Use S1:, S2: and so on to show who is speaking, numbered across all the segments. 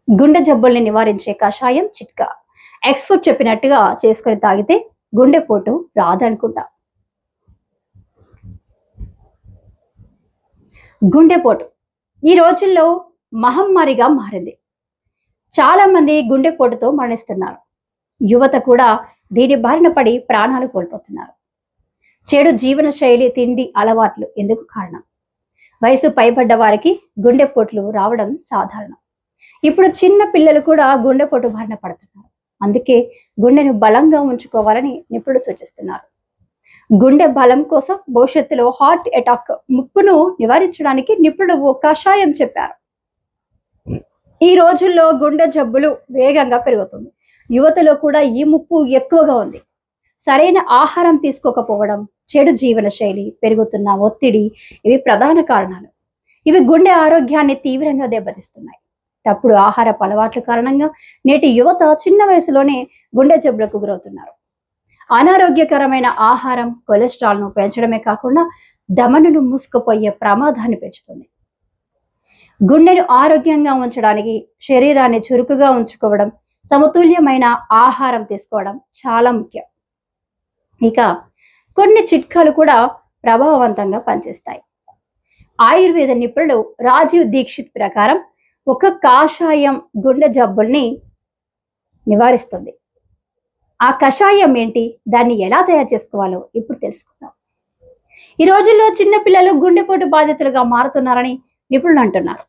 S1: గుండె జబ్బుల్ని నివారించే కషాయం చిట్కా. ఎక్స్‌పర్ట్ చెప్పినట్టుగా చేసుకొని తాగితే గుండెపోటు రాదనుకుంటా. గుండెపోటు ఈ రోజుల్లో మహమ్మారిగా మారింది. చాలా మంది గుండెపోటుతో మరణిస్తున్నారు. యువత కూడా దీని బారిన పడి ప్రాణాలు కోల్పోతున్నారు. చెడు జీవన శైలి, తిండి అలవాట్లు ఎందుకు కారణం? వయసు పైబడ్డ వారికి గుండెపోట్లు రావడం సాధారణం. ఇప్పుడు చిన్న పిల్లలు కూడా గుండెపోటు బారిన పడుతున్నారు. అందుకే గుండెను బలంగా ఉంచుకోవాలని నిపుణులు సూచిస్తున్నారు. గుండె బలం కోసం భవిష్యత్తులో హార్ట్ అటాక్ ముప్పును నివారించడానికి నిపుణులు ఓ కషాయం చెప్పారు. ఈ రోజుల్లో గుండె జబ్బులు వేగంగా పెరుగుతుంది. యువతలో కూడా ఈ ముప్పు ఎక్కువగా ఉంది. సరైన ఆహారం తీసుకోకపోవడం, చెడు జీవన శైలి, పెరుగుతున్న ఒత్తిడి ఇవి ప్రధాన కారణాలు. ఇవి గుండె ఆరోగ్యాన్ని తీవ్రంగా దెబ్బతీస్తున్నాయి. తప్పుడు ఆహారపు అలవాట్ల కారణంగా నేటి యువత చిన్న వయసులోనే గుండె జబ్బులకు గురవుతున్నారు. అనారోగ్యకరమైన ఆహారం కొలెస్ట్రాల్ను పెంచడమే కాకుండా ధమనులు మూసుకుపోయే ప్రమాదాన్ని పెంచుతుంది. గుండెను ఆరోగ్యంగా ఉంచడానికి శరీరాన్ని చురుకుగా ఉంచుకోవడం, సమతుల్యమైన ఆహారం తీసుకోవడం చాలా ముఖ్యం. ఇక కొన్ని చిట్కాలు కూడా ప్రభావవంతంగా పనిచేస్తాయి. ఆయుర్వేద నిపుణులు రాజీవ్ దీక్షిత్ ప్రకారం ఒక కాషాయం గుండె జబ్బుల్ని నివారిస్తుంది. ఆ కషాయం ఏంటి, దాన్ని ఎలా తయారు చేసుకోవాలో ఇప్పుడు తెలుసుకుందాం. ఈ రోజుల్లో చిన్నపిల్లలు గుండెపోటు బాధితులుగా మారుతున్నారని నిపుణులు అంటున్నారు.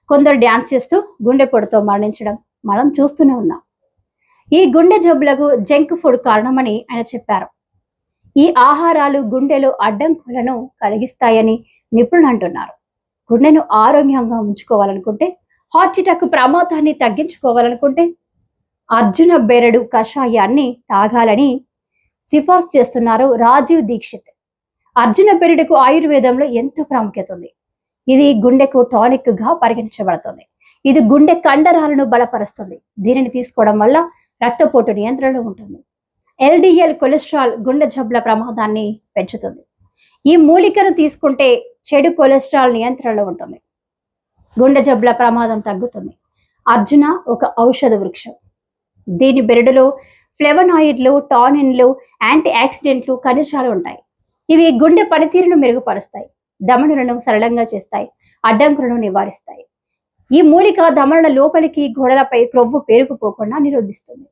S1: కొందరు డ్యాన్స్ చేస్తూ గుండెపోటుతో మరణించడం మనం చూస్తూనే ఉన్నాం. ఈ గుండె జబ్బులకు జంక్ ఫుడ్ కారణమని ఆయన చెప్పారు. ఈ ఆహారాలు గుండెలో అడ్డంకులను కలిగిస్తాయని నిపుణులు అంటున్నారు. గుండెను ఆరోగ్యంగా ఉంచుకోవాలనుకుంటే, హార్ట్ అటాక్ ప్రమాదాన్ని తగ్గించుకోవాలనుకుంటే అర్జున బెరడు కషాయాన్ని తాగాలని సిఫార్సు చేస్తున్నారు రాజీవ్ దీక్షిత్. అర్జున బెరడుకు ఆయుర్వేదంలో ఎంతో ప్రాముఖ్యత ఉంది. ఇది గుండెకు టానిక్ గా పరిగణించబడుతుంది. ఇది గుండె కండరాలను బలపరుస్తుంది. దీనిని తీసుకోవడం వల్ల రక్తపోటు నియంత్రణలో ఉంటుంది. ఎల్డిఎల్ కొలెస్ట్రాల్ గుండె జబ్బుల ప్రమాదాన్ని పెంచుతుంది. ఈ మూలికను తీసుకుంటే చెడు కొలెస్ట్రాల్ నియంత్రణలో ఉంటుంది. గుండె జబ్బుల ప్రమాదం తగ్గుతుంది. అర్జున ఒక ఔషధ వృక్షం. దీని బెరడులో ఫ్లెవనాయిడ్లు, టానిన్లు, యాంటీ ఆక్సిడెంట్లు, ఖనిజాలు ఉంటాయి. ఇవి గుండె పనితీరును మెరుగుపరుస్తాయి, ధమనులను సరళంగా చేస్తాయి, అడ్డంకులను నివారిస్తాయి. ఈ మూలిక ధమనుల లోపలికి, గోడలపై క్రొవ్వు పేరుకుపోకుండా నిరోధిస్తుంది.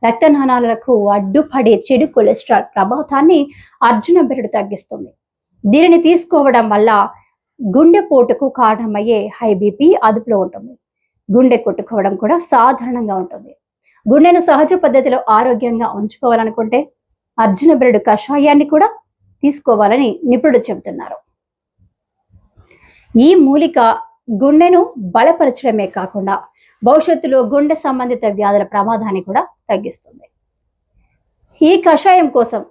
S1: రక్తనాళాలకు అడ్డుపడే చెడు కొలెస్ట్రాల్ ప్రభావాన్ని అర్జున బెరడు తగ్గిస్తుంది. దీనిని తీసుకోవడం వల్ల గుండెపోటుకు కారణమయ్యే హై బీపీ అదుపులో ఉంటుంది. గుండె కొట్టుకోవడం కూడా సాధారణంగా ఉంటుంది. గుండెను సహజ పద్ధతిలో ఆరోగ్యంగా ఉంచుకోవాలనుకుంటే అర్జున బెరడు కషాయాన్ని కూడా తీసుకోవాలని నిపుణులు చెబుతున్నారు. ఈ మూలిక గుండెను బలపరచడమే కాకుండా భవిష్యత్తులో గుండె సంబంధిత వ్యాధుల ప్రమాదాన్ని కూడా తగ్గిస్తుంది. ఈ కషాయం కోసం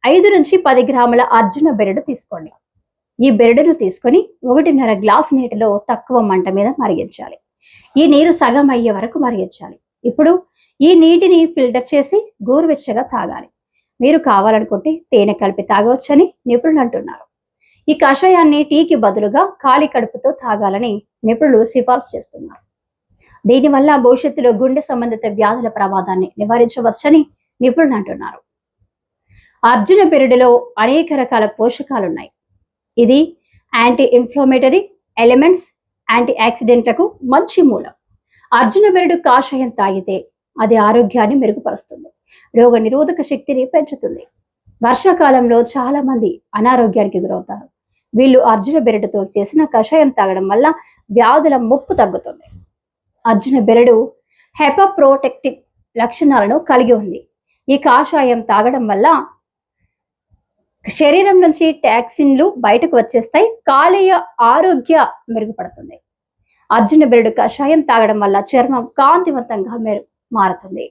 S1: 5 నుంచి 10 గ్రాముల అర్జున బెరడు తీసుకోండి. ఈ బెరడును తీసుకొని 1.5 గ్లాసు నీటిలో తక్కువ మంట మీద మరిగించాలి. ఈ నీరు సగం అయ్యే వరకు మరిగించాలి. ఇప్పుడు ఈ నీటిని ఫిల్టర్ చేసి గోరువెచ్చగా తాగాలి. మీరు కావాలనుకుంటే తేనె కలిపి తాగవచ్చని నిపుణులు అంటున్నారు. ఈ కషాయాన్ని టీకి బదులుగా ఖాళీ కడుపుతో తాగాలని నిపుణులు సిఫార్సు చేస్తున్నారు. దీనివల్ల భవిష్యత్తులో గుండె సంబంధిత వ్యాధుల ప్రమాదాన్ని నివారించవచ్చని నిపుణులు అంటున్నారు. అర్జున బెరడులో అనేక రకాల పోషకాలున్నాయి. ఇది యాంటీ ఇన్ఫ్లమేటరీ ఎలిమెంట్స్, యాంటీ ఆక్సిడెంట్లకు మంచి మూలం. అర్జున బెరడు కాషాయం తాగితే అది ఆరోగ్యాన్ని మెరుగుపరుస్తుంది, రోగ నిరోధక శక్తిని పెంచుతుంది. వర్షాకాలంలో చాలా మంది అనారోగ్యానికి గురవుతారు. వీళ్ళు అర్జున బెరడుతో చేసిన కషాయం తాగడం వల్ల వ్యాధుల ముప్పు తగ్గుతుంది. అర్జున బెరడు హెపప్రోటెక్టివ్ లక్షణాలను కలిగి ఉంది. ఈ కాషాయం తాగడం వల్ల శరీరం నుంచి టాక్సిన్లు బయటకు వచ్చేస్తాయి, కాలేయ ఆరోగ్య మెరుగుపడుతుంది. అర్జున బెరడు కషాయం తాగడం వల్ల చర్మం కాంతివంతంగా మారుతుంది.